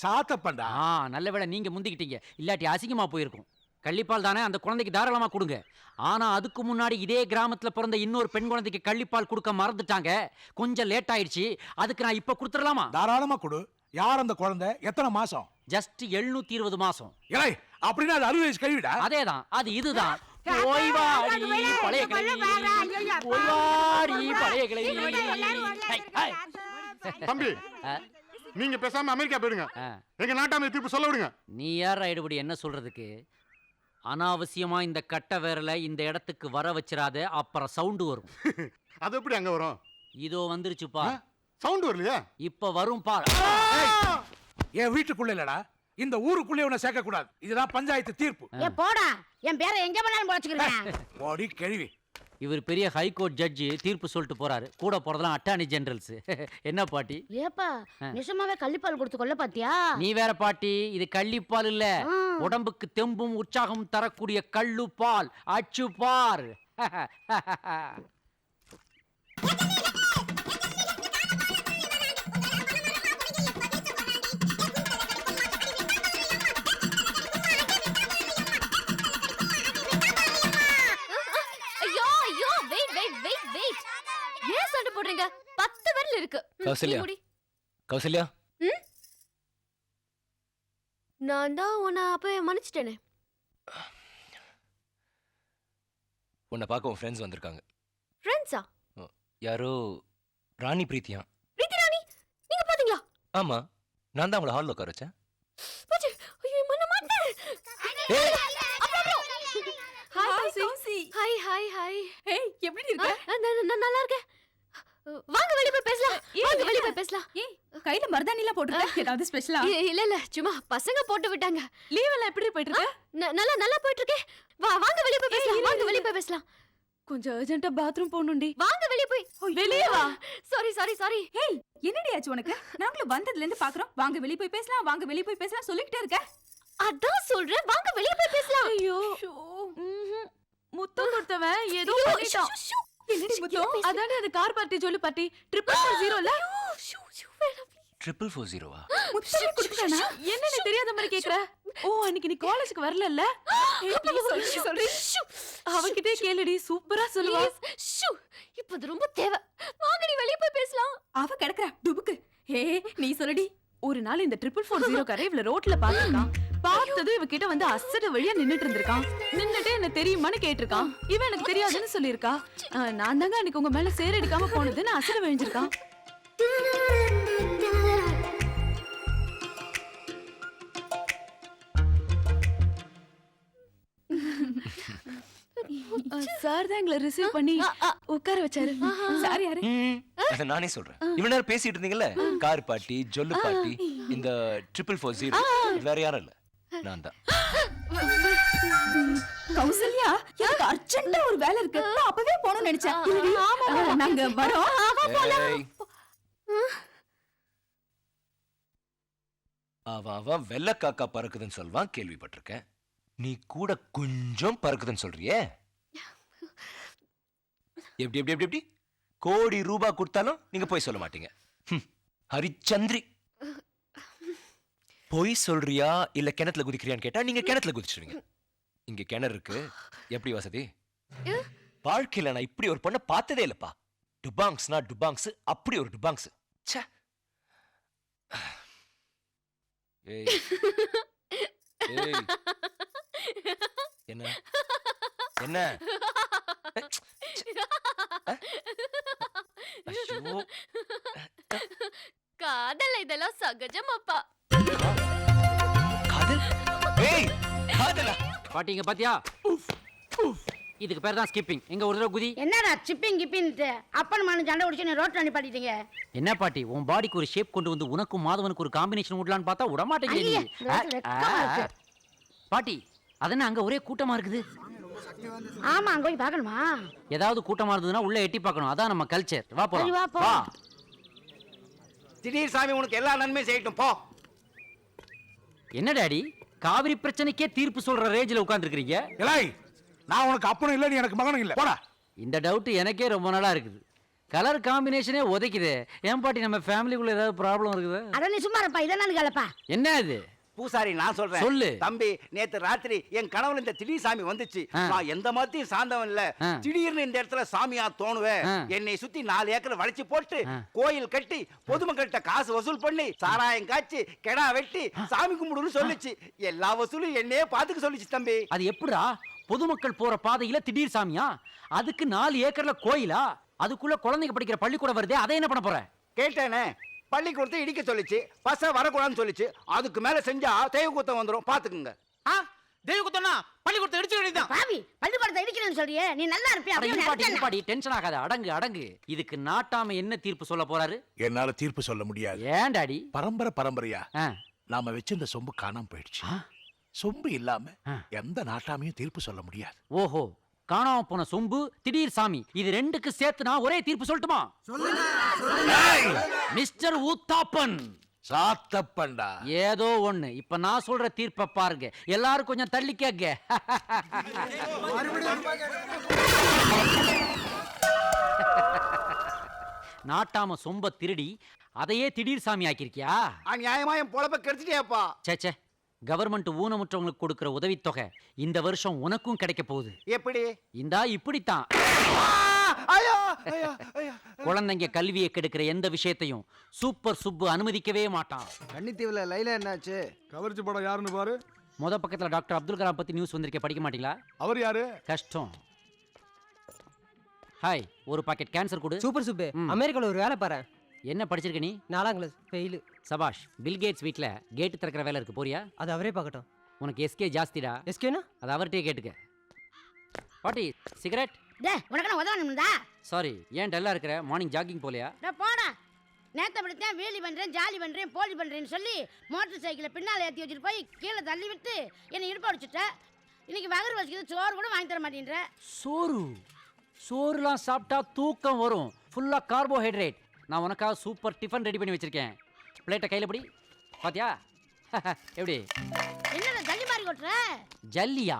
சாத்தப்பண்டா. நல்ல வேளை நீங்க முந்திக்கிட்டீங்க, இல்லாட்டி அசிங்கமா போயிருக்கும். கள்ளிப்பால் தானே, அந்த குழந்தைக்கு தாராளமா கொடுங்க. ஆனா அதுக்கு முன்னாடி இதே கிராமத்துல பிறந்த இன்னொரு பெண் குழந்தைக்கு கள்ளிப்பால் கொடுக்க மறந்துட்டாங்க. கொஞ்சம் லேட் ஆயிடுச்சு. அதுக்கு நான் இப்ப கொடுத்துடலாமா? தாராளமா கொடு. யார் அந்த குழந்தை? எத்தனை மாசம்? ஜஸ்ட் 720 மாசம். ஏய், அப்படின்னா அது 60 வயசு கழிவிடா. அதேதான், அது இதுதான். ஓய்வாடி பழைய கிளவி, ஓய்வாடி பழைய கிளவி. தம்பி, நீங்க பேசாம அமெரிக்கா போயிடுங்க. எங்க நாட்டாமை தீர்ப்பு சொல்ல விடுங்க. நீ யார் ஐடுபடி என்ன சொல்றதுக்கு? அனாவசியமா இந்த கட்ட வேறல இந்த இடத்துக்கு வர வச்சிராத, அப்புறம் சவுண்ட் வரும். அது எப்படி அங்க வரும்? இதோ வந்துருச்சு பா. சவுண்ட் வரலையா? இப்ப வரும் பார். என் வீட்டுக்குள்ள இல்லடா, இந்த ஊருக்குள்ளே உன்னை சேர்க்க கூடாது. இதுதான் பஞ்சாயத்து தீர்ப்பு. ஏ போடா, என் பேரை எங்க வேணாலும் போச்சுக்கிறேன். ஓடி கேள்வி. இவர் பெரிய ஹைகோர்ட் ஜட்ஜி, தீர்ப்பு சொல்லிட்டு போறாரு. கூட போறதெல்லாம் அட்டார்னி ஜெனரல்ஸ். என்ன பாட்டி? ஏப்பா, நிஜமாவே கள்ளிப்பால் கொடுத்து கொல்ல பாத்தியா? நீ வேற பாட்டி, இது கள்ளிப்பால் இல்ல, உடம்புக்கு தெம்பும் உற்சாகம் தரக்கூடிய கள்ளுப்பால். அச்சு பார். ஏன் சண்டை போடுறீங்க? 10 விரல் இருக்கு. கௌசல்யா, கௌசல்யா, நான் தான் உன்னை அப்பவே மன்னிச்சிட்டேனே. உன்னை பார்க்க உன் ஃப்ரெண்ட்ஸ் வந்திருக்காங்க. ஃப்ரெண்ட்ஸா? யாரோ ராணி பிரீத்தியா. பிரீத்தி ராணி, நீங்க பாத்தீங்களா? ஆமா, நான் தான் அவளை ஹால்ல உட்கார வச்சேன். ஐயோ, மன்ன மாட்டேன். ஹாய் சௌசி. Hi hi hi. ஏய், எப்படி இருக்க? நான் நல்லா இருக்கேன். வாங்க வெளிய போய் பேசலாம். வாங்க வெளிய போய் பேசலாம். ஏய் கையில மருதாணி எல்லாம் போட்டுருக்க ஏதாவது ஸ்பெஷலா? இல்ல இல்ல சும்மா பசங்க போட்டு விட்டாங்க. லீவ் எல்லாம் எப்படி போயிட்டு இருக்கு? நல்லா நல்லா போயிட்டு இருக்கே. வாங்க வெளிய போய் பேசலாம். வாங்க வெளிய போய் பேசலாம். கொஞ்சம் அர்ஜென்ட்டா பாத்ரூம் போணும்டி. வாங்க வெளிய போய். வெளிய வா. சாரி. ஏய் என்னடி ஆச்சு உனக்கு? நாங்களும் வந்ததுல இருந்து பாக்குறோம். வாங்க வெளிய போய் பேசலாம், வாங்க வெளிய போய் பேசலாம் சொல்லிட்டே இருக்க. அதான் சொல்றேன் வாங்க வெளிய போய் பேசலாம். ஐயோ முத்தம் கொடுத்தவன் ஏதோ பண்ணிட்டான். என்னடி முத்தம்? அதானே அந்த கார் பார்ட்டி ஜொல்லு பார்ட்டி 000ல 440வா? முத்தம் கொடுத்தானா? என்னன்னு தெரியாத மாதிரி கேக்குற? ஓ அன்னைக்கு நீ காலேஜுக்கு வரலல்ல? ஏய் ப்ளீஸ் சொல்லு. அவகிட்டே கேளுடி சூப்பரா சொல்லுவா. இப்போ அது ரொம்ப தேவை. வாங்க நீ வெளிய போய் பேசலாம். அவ கிடக்குறா டுபுக்கு. நீ சொல்லுடி. ஒரு நாள் இந்த 440 காரை இவள ரோட்ல பாத்துட்டான். பார்த்ததும் இவ கிட்ட வந்து அசடு வழியா நின்னுட்டு இருந்திருக்கான். நின்னுட்டே என்ன தெரியுமான்னு கேட்டிருக்கான். இவ எனக்கு தெரியாதுன்னு சொல்லியிருக்கா. நான் தாங்க அன்னைக்கு உங்க மேல சேர் அடிக்காம போனதுன்னு அசடு விழிஞ்சிருக்கான். சார் தான் எங்களை ரிசீவ் பண்ணி உட்கார வச்சாரு. சார் யாரு? அத நானே சொல்றேன். இவ்வளவு நேரம் பேசிட்டு இருந்தீங்கல்ல, கார் பாட்டி ஜொல்லு பாட்டி இந்த 440 வேற யாரும் இல்ல, நான் தான். கௌசல்யா எனக்கு அர்ஜென்ட்டா ஒரு வேலை இருக்கு. நான் அப்பவே போணும்னு நினைச்சேன். நாங்க வரோம். ஏய். அவ வெள்ளை காக்கா பறக்குதுன்னு சொல்வான், கேள்விப்பட்டிருக்கேன். நீ கூட கொஞ்சம் பறக்குதுன்னு சொல்றியே. எப்படி கோடி ரூபாய் கொடுத்தாலும் நீங்க போய் சொல்ல மாட்டீங்க. ஹரிச்சந்திரி. பொய் சொல்றியா இல்ல கிணத்துல குதிக்கிறியான்னு கேட்டா நீங்க கிணத்துல குதிச்சிருவீங்க. இங்க கிணறு இருக்கு, எப்படி வசதி? வாழ்க்கையில நான் இப்படி ஒரு பொண்ணை பார்த்ததே இல்லப்பா. டுபாங்ஸ்னா டுபாங்ஸ், அப்படி ஒரு டுபாங்ஸ். ச்சே. ஏய் ஏய் என்ன என்ன? ஐயோ, காதல் இதெல்லாம் சகஜமாப்பா. காதல்? ஏய் காதலா? பாட்டி இங்க பாத்தியா? இதுக்கு பேர் தான் ஸ்கிப்பிங். எங்க ஒரு தடவை குதி. என்னடா சிப்பிங் கிப்பின்ட்டு அப்பன் மனு சண்டை உடிச்சு நீ ரோட்ல நிப்பாட்டிட்டீங்க. என்ன பாட்டி உன் பாடிக்கு ஒரு ஷேப் கொண்டு வந்து உனக்கும் மாதவனுக்கு ஒரு காம்பினேஷன் விடலான்னு பார்த்தா விட மாட்டேங்க நீ. ஐயே, இந்த இடத்துல வெக்கமா இருக்கு. பாட்டி அதென்ன அங்க ஒரே கூட்டமா இருக்குது? ஆமா அங்க போய் பார்க்கணுமா? ஏதாவது கூட்டமா இருந்ததுன்னா உள்ள எட்டி பார்க்கணும். அதான் நம்ம கல்ச்சர். வா சரி, வா, போலாம். போ. வா. திடீர் சாமி உனக்கு எல்லா நன்மையும் செய்யட்டும் போ. என்ன டாடி காவிரி பிரச்சனைக்கே தீர்ப்பு சொல்ற ரேஞ்சில உட்கார்ந்துருக்கீங்க? இலாய், நான் உனக்கு அப்பனும் இல்ல, நீ எனக்கு மகனும் இல்ல. போடா. இந்த டவுட் எனக்கே ரொம்ப நாளா இருக்குது. கலர் காம்பினேஷனே உதைக்குது. ஏன் பாட்டி நம்ம ஃபேமிலிக்குள்ள ஏதாவது ப்ராப்ளம் இருக்குது? அட நீ சும்மா இருப்பா, இதெல்லாம் கேளப்பா. என்ன இது? பூசாரி நான் சொல்றேன். சொல்லு. தம்பி நேத்து ராத்திரி என் கனவுல இந்த திடீர் சாமி வந்துச்சு. நான் எந்த மாதிரியும் சாந்தவன் இல்ல. திடீர்னு இந்த இடத்துல சாமியா தோணுவேன். என்னை சுத்தி 4 ஏக்கர் வளைச்சு போட்டு கோயில் கட்டி பொதுமக்கள்கிட்ட காசு வசூல் பண்ணி சாராயம் காய்ச்சி கெடா வெட்டி சாமி கும்பிடுன்னு சொல்லுச்சு. எல்லா வசூலும் என்னையே பாத்துக்க சொல்லிச்சு தம்பி. அது எப்படிடா? பொதுமக்கள் போற பாதையில திடீர் சாமியா? அதுக்கு 4 ஏக்கர்ல கோயிலா? அதுக்குள்ள குழந்தைங்க படிக்கிற பள்ளிக்கூடம் வருதே, அதை என்ன பண்ண போற? கேட்டேனே, பள்ளிக்கூடத்தை இடிக்க சொல்லிச்சு, பச வரக்கூடாதுன்னு சொல்லிச்சு. அதுக்கு மேல செஞ்சா தெய்வ குத்தம் வந்துரும், பாத்துக்குங்க. தெய்வ குத்தம்னா பள்ளிக்கூடத்தை இடிச்சு வேண்டியதுதான். பாவி, பள்ளிக்கூடத்தை இடிக்கிறேன்னு சொல்றியே, நீ நல்லா இருப்பியா? அட இருப்பாடி டென்ஷன் ஆகாத. அடங்கு. இதுக்கு நாட்டாம என்ன தீர்ப்பு சொல்ல போறாரு? என்னால தீர்ப்பு சொல்ல முடியாது. ஏன் டாடி? பரம்பரையா நாம வச்சிருந்த சொம்பு காணாம போயிடுச்சு. சொம்பு இல்லாம எந்த நாட்டாமையும் தீர்ப்பு சொல்ல முடியாது. ஓஹோ, காணாம போன சொம்பு திடீர் சாமி இது ரெண்டுக்கு சேர்த்து நான் ஒரே தீர்ப்பு சொல்லட்டுமா? மிஸ்டர் ஊத்தாப்பன் சாத்தப்பண்டா. ஏதோ ஒண்ணு. இப்ப நான் சொல்ற தீர்ப்பை பாருங்க. எல்லாரும் கொஞ்சம் தள்ளி கேக்க. நாட்டாம சொம்ப திருடி அதையே திடீர் சாமி ஆக்கிருக்கியா? நியாயமா என் பொழப்ப கெடுத்துட்டியாப்பா. சேச்சே, கவர்மெண்ட் ஊனமுற்றவங்களுக்கு கொடுக்கிற உதவித்தொகை இந்த வருஷம் உனக்கும் கிடைக்க போகுது. எப்படி? இந்தா இப்படித்தான். குழந்தைங்க கல்வியை கெடுக்கிற எந்த விஷயத்தையும் சூப்பர் சுப்பு அனுமதிக்கவே மாட்டான். கன்னித்தீவுல லைலா என்னாச்சு? கவர்ச்சி படம் யாருன்னு பாரு. முத பக்கத்துல டாக்டர் அப்துல் கலாம் பத்தி நியூஸ் வந்திருக்கே, படிக்க மாட்டீங்களா? அவர் யாரு? கஷ்டம். ஹாய், ஒரு பாக்கெட் கேன்சர் கொடு. சூப்பர் சுப்பு, அமெரிக்கால ஒரு வேலை பாரு. என்ன படிச்சிருக்க நீ? 4ஆம் கிளாஸ் ஃபெயில். சபாஷ். பில் கேட்ஸ் வீட்ல கேட் திறக்கிற வேலை இருக்கு, போறியா? அது அவரே பார்க்கட்டும். உனக்கு எஸ்கே ஜாஸ்திடா. எஸ்கேனா? அது அவர்கிட்டயே கேட்டுக்க. பாட்டி சிகரெட். டேய், உனக்கு நான் உதவணும்டா. சாரி, ஏன் டல்லா இருக்கிற? மார்னிங் ஜாகிங் போலையா? டேய் போடா. நேத்த படித்தேன் வீலி பண்றேன் ஜாலி பண்றேன் போலி பண்றேன்னு சொல்லி மோட்டர் சைக்கிளை பின்னால ஏற்றி வச்சுட்டு போய் கீழே தள்ளி விட்டு என்னை இடுப்பு அடிச்சுட்ட. இன்னைக்கு வகர் வச்சுக்கிது சோறு கூட வாங்கி தர மாட்டேன்ற. சோறுலாம் சாப்பிட்டா தூக்கம் வரும், ஃபுல்லா கார்போஹைட்ரேட். நான் உனக்காக சூப்பர் டிஃபன் ரெடி பண்ணி வச்சிருக்கேன். பிளேட்டை கையில பிடி. பாத்தியா? எப்படி என்னடா ஜல்லி மாதிரி கொட்டுற? ஜல்லியா?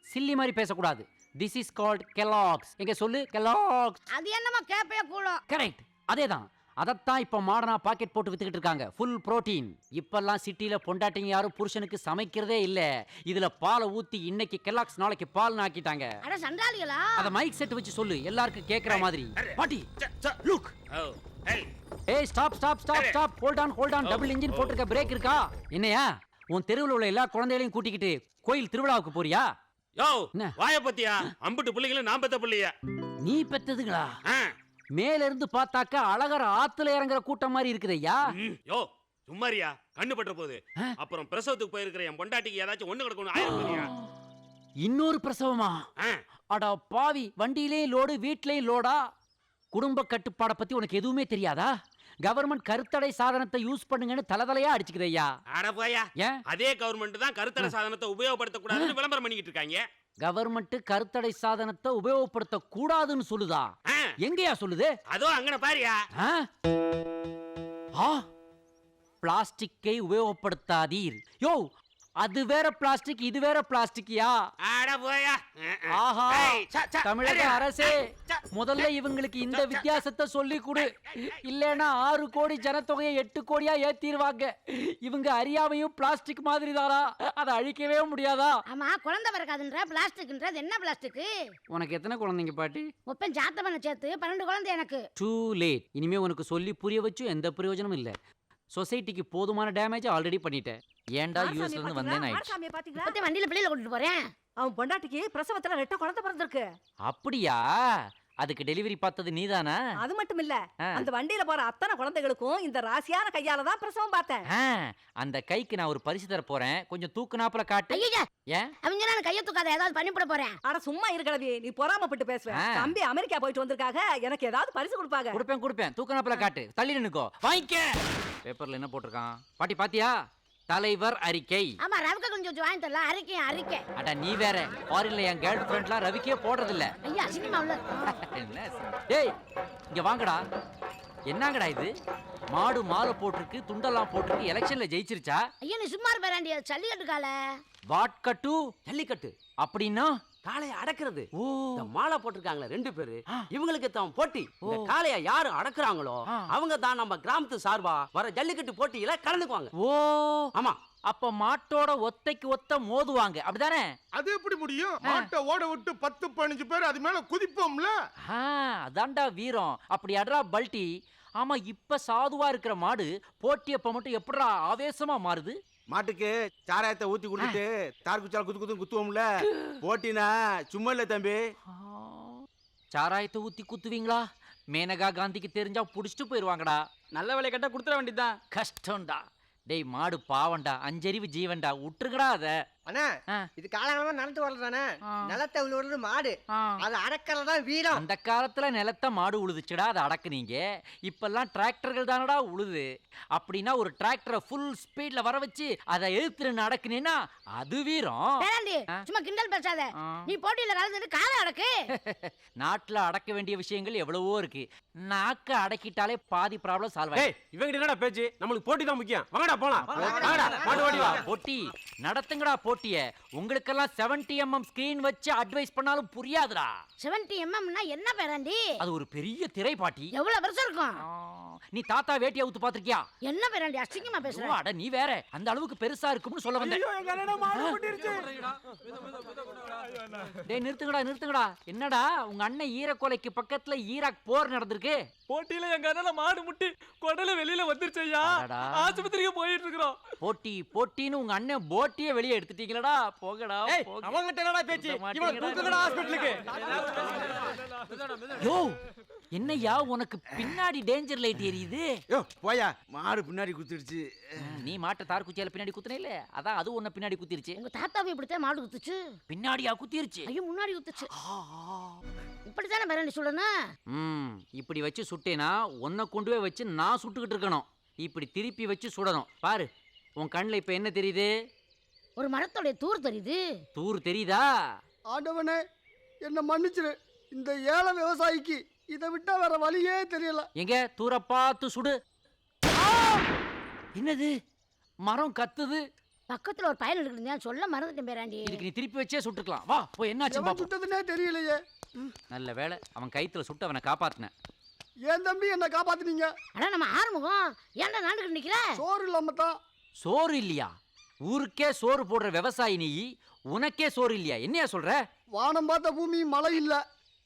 சில்லி மாதிரி பேசக்கூடாது. This is called Kellogg's. எங்க சொல்லு, கெல்லாக்ஸ். அது என்னமா கேப்பையா கூடும்? கரெக்ட், அதேதான். அதத்தான் இப்ப மாடனா பாக்கெட் போட்டு வித்துக்கிட்டு இருக்காங்க. Full protein. இப்பெல்லாம் சிட்டில பொண்டாட்டிங்க யாரும் புருஷனுக்கு சமைக்கிறதே இல்ல. இதுல பாலை ஊத்தி இன்னைக்கு கெல்லாக்ஸ் நாளைக்கு பால் ஆக்கிட்டாங்க. அட சண்டாளிகளா? அத மைக் செட் வச்சு சொல்லு, எல்லாருக்கும் கேக்குற மாதிரி. பாட்டி லுக். ஏய் stop stop stop stop. Hold on. Double engine போட்டுருக்க, பிரேக் இருக்கா? என்னையா உன் தெருவுல உள்ள எல்லா குழந்தைகளையும் கூட்டிக்கிட்டு கோயில் திருவிழாவுக்கு போறியா? யோ வாய பத்தியா? அம்புட்டு பிள்ளைகளும் நான் பெத்த பிள்ளையா? நீ பெத்ததுங்களா? மேல இருந்து பார்த்தாக்க அழகர் ஆத்துல இறங்குற கூட்டம் மாதிரி இருக்குதையா. யோ சும்மாரியா, கண்ணு பற்ற போகுது. அப்புறம் பிரசவத்துக்கு போயிருக்கிற என் பொண்டாட்டிக்கு ஏதாச்சும் ஒண்ணு கிடக்கணும் ஆயிரம். இன்னொரு பிரசவமா? அடா பாவி, வண்டியிலேயும் லோடு வீட்லயும் லோடா. குடும்ப கட்டுப்பாடை பத்தி உனக்கு எதுவுமே தெரியாதா? கவர்மெண்ட் கருத்தடை சாதனத்தை யூஸ் பண்ணுங்கன்னு தலதலையா அடிச்சுக்குதையா. அட போயா, அதே கவர்மெண்ட் தான் கருத்தடை சாதனத்தை உபயோகப்படுத்த கூடாதுன்னு விளம்பரம் பண்ணிக்கிட்டு இருக்காங்க. கவர்மெண்ட் கருத்தடை சாதனத்தை உபயோகப்படுத்த கூடாதுன்னு சொல்லுதா? எங்கயா சொல்லுது? அதோ அங்கன பாரியா. பிளாஸ்டிக்கை உபயோகப்படுத்தாதீர். யோ, அது வேற பிளாஸ்டிக், இது வேற பிளாஸ்டிக்கியா? அட போயா. ஆஹா, தமிழக அரசே முதல்ல இவங்களுக்கு இந்த வித்தியாசத்தை சொல்லி கொடு. இல்லைன்னா 6 கோடி ஜனத்தொகையை 8 கோடியா ஏத்திடுவாங்க. இவங்க அறியாமையும் பிளாஸ்டிக் மாதிரி தானா? அதை அழிக்கவே முடியாதா? ஆமா, குழந்தை பிறக்காதுன்ற பிளாஸ்டிக்ன்றது என்ன பிளாஸ்டிக்? உனக்கு எத்தனை குழந்தைங்க பாட்டி? முப்பன் ஜாத்தவனை சேர்த்து 12 குழந்தை எனக்கு. Too late. இனிமே உனக்கு சொல்லி புரிய வச்சு எந்த பிரயோஜனமும் இல்ல. சொசைட்டிக்கு போதுமான டேமேஜ் ஆல்ரெடி பண்ணிட்டேன். ஏன்டா யூஎஸ்ல இருந்து வந்தேன் ஆயிடுச்சு. இப்போதே வண்டியில பிள்ளைல கூட்டிட்டு போறேன். அவன் பொண்டாட்டிக்கு பிரசவத்துல 2 குழந்தை பிறந்திருக்கு. அப்படியா? அதுக்கு டெலிவரி பார்த்தது நீதானா? அது மட்டும் இல்ல, அந்த வண்டியில போற அத்தனை குழந்தைகளுக்கும் இந்த ராசியான கையால தான் பிரசவம் பார்த்தேன். அந்த கைக்கு நான் ஒரு பரிசு தர போறேன். கொஞ்சம் தூக்குனாப்புல காட்டு. ஏன் அவங்க நான் கைய தூக்காத, ஏதாவது பண்ணிவிட போறேன். அட சும்மா இருக்கடவி, நீ பொறாமப்பட்டு பேசுற. தம்பி அமெரிக்கா போயிட்டு வந்திருக்காக, எனக்கு ஏதாவது பரிசு கொடுப்பாங்க. கொடுப்பேன். தூக்குனாப்புல காட்டு. தள்ளி நின்னுக்கோ. வாங்கிக்க. பேப்பர்ல என்ன போட்டிருக்கான் பாட்டி பாத்தியா? தலைவர் அறிக்கை. ஆமா, ரவிக்கு கொஞ்சம் வாங்கி தரல. அறிக்கை. அட நீ வேற. ஃபாரின்ல என் கேர்ள் ஃப்ரெண்ட்லாம் ரவிக்கே போடுறது இல்ல. ஐயா சினிமாவுல. என்ன? டேய் இங்க வாங்கடா. என்னங்கடா இது? மாடு மாலை போட்டிருக்கு, துண்டெல்லாம் போட்டிருக்கு. எலெக்ஷன்ல ஜெயிச்சிருச்சா? ஐயா நீ சும்மா இருப்பாண்டி. ஜல்லிக்கட்டு கால. வாட்கட்டு ஜல்லிக்கட்டு அப்படின்னா காளையை அடக்குறது. இந்த மாலை போட்டிருக்காங்களே 2 பேரு, இவங்களுக்கு தான் போட்டி. இந்த காளையை யாரு அடக்குறாங்களோ அவங்க தான் நம்ம கிராமத்து சார்பா வர ஜல்லிக்கட்டு போட்டியில கலந்துக்குவாங்க. ஓ ஆமா. அப்ப மாட்டோட ஒத்தைக்கு ஒத்த மோதுவாங்க, அப்படிதானே? அது எப்படி முடியும்? மாட்டை ஓட விட்டு 10-15 பேர் அது மேல குதிப்போம்ல. அதான்டா வீரம். அப்படி அட்ரா பல்டி. ஆமா, இப்ப சாதுவா இருக்கிற மாடு போட்டியப்ப மட்டும் எப்படா ஆவேசமா மாறுது? மாட்டுக்கு சாராயத்தை ஊத்தி குடுத்துட்டு தார் குச்சால குத்துவோம்ல. போட்டினா சும்மா இல்ல தம்பி. சாராயத்தை ஊத்தி குத்துவீங்களா? மேனகா காந்திக்கு தெரிஞ்சா புடிச்சிட்டு போயிருவாங்கடா. நல்ல வேலை கட்ட கொடுத்துட வேண்டியதுதான். கஷ்டம்டா. டேய் மாடு பாவண்டா, 5 அறிவு ஜீவன்டா, விட்டுருக்கடா அத. அண்ணா, இது காலகாலமா நடந்து வரதானே. நிலத்தை உழுவுறது மாடு, அது அடக்கறதான் வீரம். அந்த காலத்துல நிலத்தை மாடு உழுதுச்சுடா, அதை அடக்குனீங்க. இப்பெல்லாம் டிராக்டர்கள் தானடா உழுது. அப்படின்னா ஒரு டிராக்டரை ஃபுல் ஸ்பீட்ல வர வச்சு அதை எழுத்துன்னு அடக்குனீன்னா அது வீரம். சும்மா கிண்டல் பேசாத. நீ போட்டியில கலந்துட்டு காலை அடக்கு. நாட்டுல அடக்க வேண்டிய விஷயங்கள் எவ்வளவோ இருக்கு. நாக்க அடக்கிட்டாலே பாதி ப்ராப்ளம் சால்வ் ஆயிடும். இவங்க என்னடா பேச்சு? நம்மளுக்கு போட்டி தான் முக்கியம். வாங்கடா போலாம். மாடு ஓடி வா. போட்டி நடத்துங்கடா போட்டிய. உங்களுக்கெல்லாம் 70 mm ஸ்கிரீன் வச்சு அட்வைஸ் பண்ணாலும் புரியாதுடா. 70 mmனா என்ன பேராண்டி? அது ஒரு பெரிய திரை பாட்டி. எவ்வளவு பெருசா இருக்கும்? நீ தாத்தா வேட்டியை ஊத்து பாத்திருக்கியா? என்ன பேராண்டி அசிங்கமா பேசுற? அட நீ வேற. அந்த அளவுக்கு பெருசா இருக்கும்னு சொல்ல வந்தேன். டேய் நிறுத்துங்கடா. என்னடா உங்க அண்ணன் ஈரக்கொலைக்கு பக்கத்துல ஈராக் போர் நடந்திருக்கு. போட்டியில எங்க அண்ணன் மாடு முட்டி கொடல வெளியில வந்துருச்சு ஐயா. ஆஸ்பத்திரிக்கு போயிட்டு இருக்கோம். போட்டின்னு உங்க அண்ணன் போட்டியை வெளியே எடுத்துட்டீங்களடா. போங்கடா. அவங்கிட்ட என்னடா பேச்சு? இவன் தூக்குங்கடா ஹாஸ்பிடலுக்கு. யோ என்னையா உனக்கு பின்னாடி டேஞ்சர் லைட் எரியுது. யோ போயா, மாடு பின்னாடி குத்திடுச்சு. நீ மாட்டை தார் குச்சியால பின்னாடி குத்துனே இல்ல, அதான் அது உன்னை பின்னாடி குத்திருச்சு. உங்க தாத்தாவை இப்படித்தான் மாடு குத்துச்சு. பின்னாடியா குத்திருச்சு? ஐயோ முன்னாடி குத்துச்சு. இப்படித்தானே மிரண்டி சுடணும். இப்படி வச்சு சுட்டேனா உன்னை கொண்டு போய் வச்சு நான் சுட்டுக்கிட்டு இருக்கணும். இப்படி திருப்பி வச்சு சுடணும். பாரு, உன் கண்ணில் இப்ப என்ன தெரியுது? ஒரு மரத்தோடைய தூர் தெரியுது. தூர் தெரியுதா? ஆண்டவனே என்ன மன்னிச்சிரு. இந்த ஏழை விவசாயிக்கு இதை விட்டா வேற வழியே தெரியல. எங்க தூர பார்த்து சுடு. என்னது மரம் கத்துது? பக்கத்துல ஒரு பயல் இருக்குதுன்னு சொல்ல மறந்துட்டேன் பேராண்டி. இதுக்கு நீ திருப்பி வச்சே சுட்டுக்கலாம். வா போய் என்னாச்சு பாப்போம். சுட்டதுனே தெரியலையே. நல்ல வேளை அவன் கைத்துல சுட்டு அவனை காப்பாத்தினேன். ஏன் தம்பி என்ன காப்பாத்துனீங்க? அட நம்ம ஆறுமுகம் ஏன்டா நாண்டுகிட்டு நிக்கிற? சோறு இல்லாம தான். சோறு இல்லையா? ஊருக்கே சோறு போடுற விவசாயி நீ, உனக்கே சோறு இல்லையா? என்னையா சொல்ற? வானம் பார்த்த பூமி மழை இல்ல,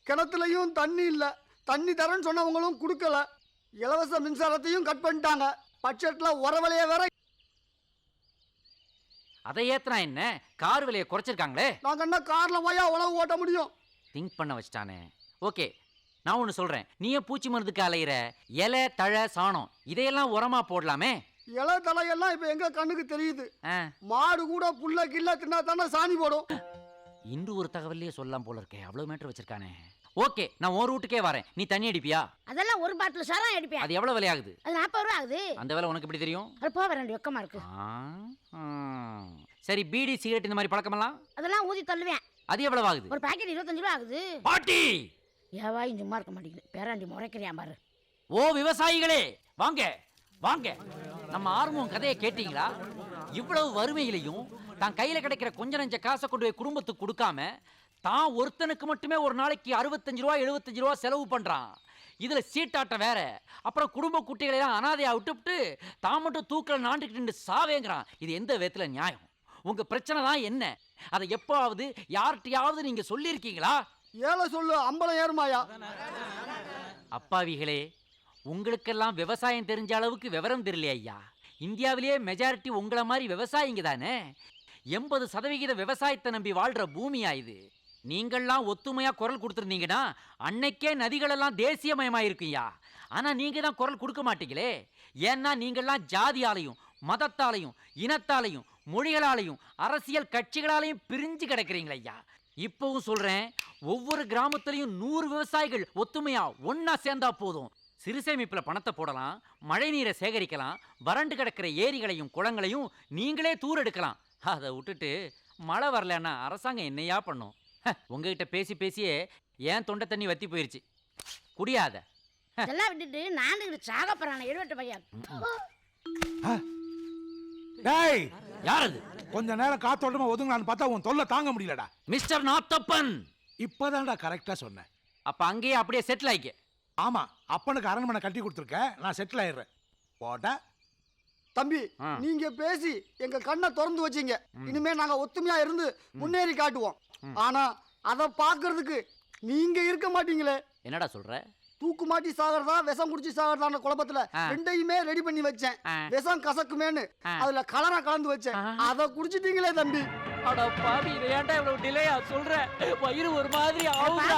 கிணத்துலயும் தண்ணி இல்ல. தண்ணி தரேன்னு சொன்னவங்களும் கொடுக்கல. இலவச மின்சாரத்தையும் கட் பண்ணிட்டாங்க. பட்ஜெட்ல உரவலைய வேற. அதை ஏத்துனா என்ன? கார் விலையை குறைச்சிருக்காங்களே. நாங்க என்ன கார்ல போயா உழவு ஓட்ட முடியும்? திங்க் பண்ண வச்சிட்டானே. ஓகே, நான் ஒன்று சொல்றேன். நீயே பூச்சி மருந்துக்கு அலையிற இலை தழை சாணம் இதையெல்லாம் உரமா போடலாமே. இலை தலையெல்லாம் இப்ப எங்க கண்ணுக்கு தெரியுது. மாடு கூட புல்ல கில்ல தின்னா தானே சாணி போடும். இன்று ஒரு தகவலையே சொல்லலாம் போல இருக்கே. அவ்வளவு மீட்டர் வச்சிருக்கானே. ஓகே, நான் ஒரு ரூட்டுக்கே வரேன். நீ தண்ணி அடிப்பியா? அதெல்லாம் ஒரு பாட்டில் சாரம் அடிப்பேன். அது எவ்வளவு விலை ஆகுது? அது 40 ரூபா ஆகுது. அந்த விலை உனக்கு எப்படி தெரியும்? அது போக வேண்டிய வெக்கமா இருக்கு. சரி, பீடி சிகரெட் இந்த மாதிரி பழக்கமெல்லாம்? அதெல்லாம் ஊதி தள்ளுவேன். அது எவ்வளவு ஆகுது? ஒரு பாக்கெட் 25 ரூபா ஆகுது. பாட்டி ஏவாய் சும்மா இருக்க மாட்டேங்குது. பேராண்டி முறைக்கிறியா பாரு. ஓ விவசாயிகளே, வாங்க வாங்க. நம்ம ஆர்வம் கதையை கேட்டீங்களா? இவ்வளவு வறுமையிலையும் தான் கையில கிடைக்கிற கொஞ்ச நஞ்ச காசை கொண்டு போய் குடும்பத்துக்கு கொடுக்காம தான் ஒருத்தனுக்கு மட்டுமே ஒரு நாளைக்கு 65 ரூபா 75 ரூபா செலவு பண்றான். இதுல சீட்டாட்டம் வேற. அப்புறம் குடும்ப குட்டிகளை எல்லாம் அனாதையா விட்டுவிட்டு தான் மட்டும் தூக்கல நாண்டுக்கிட்டு சாவேங்கிறான். இது எந்த விதத்துல நியாயம்? உங்க பிரச்சனை தான் என்ன? அதை எப்போவாவது யார்கிட்டயாவது நீங்க சொல்லியிருக்கீங்களா? ஏழை சொல்லு அம்பலம் ஏறுமாயா. அப்பாவிகளே, உங்களுக்கெல்லாம் விவசாயம் தெரிஞ்ச அளவுக்கு விவரம் தெரியலையா ஐயா? இந்தியாவிலேயே மெஜாரிட்டி உங்களை மாதிரி விவசாயிங்க தானே. 80% விவசாயத்தை நம்பி வாழ்ற பூமியா இது. நீங்கள்லாம் ஒத்துமையா குரல் கொடுத்துருந்தீங்கன்னா அன்னைக்கே நதிகளெல்லாம் தேசியமயமாயிருக்குயா. ஆனா நீங்க தான் குரல் கொடுக்க மாட்டீங்களே. ஏன்னா நீங்கள்லாம் ஜாதியாலையும் மதத்தாலையும் இனத்தாலையும் மொழிகளாலையும் அரசியல் கட்சிகளாலையும் பிரிஞ்சு கிடக்குறீங்களா ஐயா. இப்பவும் சொல்றேன், ஒவ்வொரு கிராமத்திலையும் 100 விவசாயிகள் ஒத்துமையா ஒன்னா சேர்ந்தா போதும். சிறுசேமிப்புல பணத்தை போடலாம், மழை நீரை சேகரிக்கலாம், வறண்டு கிடக்கிற ஏரிகளையும் குளங்களையும் நீங்களே தூர் எடுக்கலாம். அதை விட்டுட்டு மழை வரலன்னா அரசாங்கம் என்னையா பண்ணும்? உங்ககிட்ட பேசி பேசியே ஏன் தொண்டை தண்ணி வத்தி போயிருச்சு. குடியாத. இதெல்லாம் விட்டுட்டு நாண்டுகிட்டு சாக போறான எடுவட்ட பையன். டேய், யார் அது? கொஞ்ச நேரம் காத்தோட்டமா ஒதுங்கலான்னு பார்த்தா உன் தொல்லை தாங்க முடியலடா. மிஸ்டர் நாத்தப்பன், இப்பதான்டா கரெக்டா சொன்னேன். அப்ப அங்கேயே அப்படியே செட்டில் ஆயிக்க. ஆமா, அப்பனுக்கு அரண்மனை கட்டி கொடுத்துருக்கேன், நான் செட்டில் ஆயிடுறேன். போட்டா தம்பி, நீங்க பேசி எங்க கண்ணை திறந்து வச்சீங்க. இனிமே நாங்க ஒத்துமையா இருந்து முன்னேறி காட்டுவோம். ஆனா அத பாக்குறதுக்கு நீங்க இருக்க மாட்டீங்களே. என்னடா சொல்ற? தூக்கு மாட்டி சாகிறதா விஷம் குடிச்சு சாகிறதான குழப்பத்துல ரெண்டையுமே ரெடி பண்ணி வச்சேன். விஷம் கசக்குமேன்னு அதுல கலரா கலந்து வச்சேன். அத குடிச்சிட்டீங்களே தம்பி. அட பாவி, இத ஏன்டா இவ்வளவு டிலேயா சொல்ற? வயிறு ஒரு மாதிரி ஆவுடா.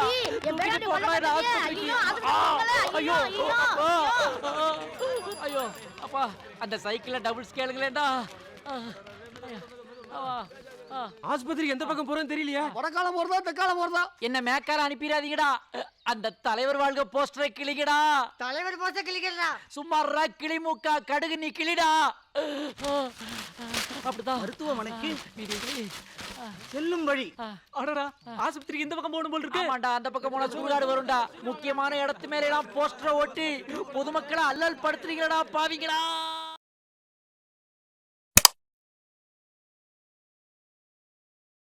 ஐயோ அப்பா, அந்த சைக்கிள்ல டபுள் ஸ்கேலுங்களேடா. ஆஸ்பத்திரி எந்த பக்கம் போறோம் தெரியலையா? வடக்கால போறதா தெற்கால போறதா? என்ன மேக்கால அனுப்பிடாதீங்கடா. அந்த தலைவர் வாழ்க போஸ்டரை கிளிக்கடா. தலைவர் போஸ்டர் கிளிக்கடா. சும்மா கிளி மூக்கா கடுகு நீ கிளிடா. அப்படிதான் மருத்துவமனைக்கு செல்லும் வழி. அடடா, ஆஸ்பத்திரிக்கு இந்த பக்கம் போகணும் போல இருக்கு. ஆமாண்டா, அந்த பக்கம் போனா சுடுகாடு வரும்டா. முக்கியமான இடத்து மேல எல்லாம் போஸ்டரை ஒட்டி பொதுமக்களை அல்லல் படுத்துறீங்களா பாவீங்களா?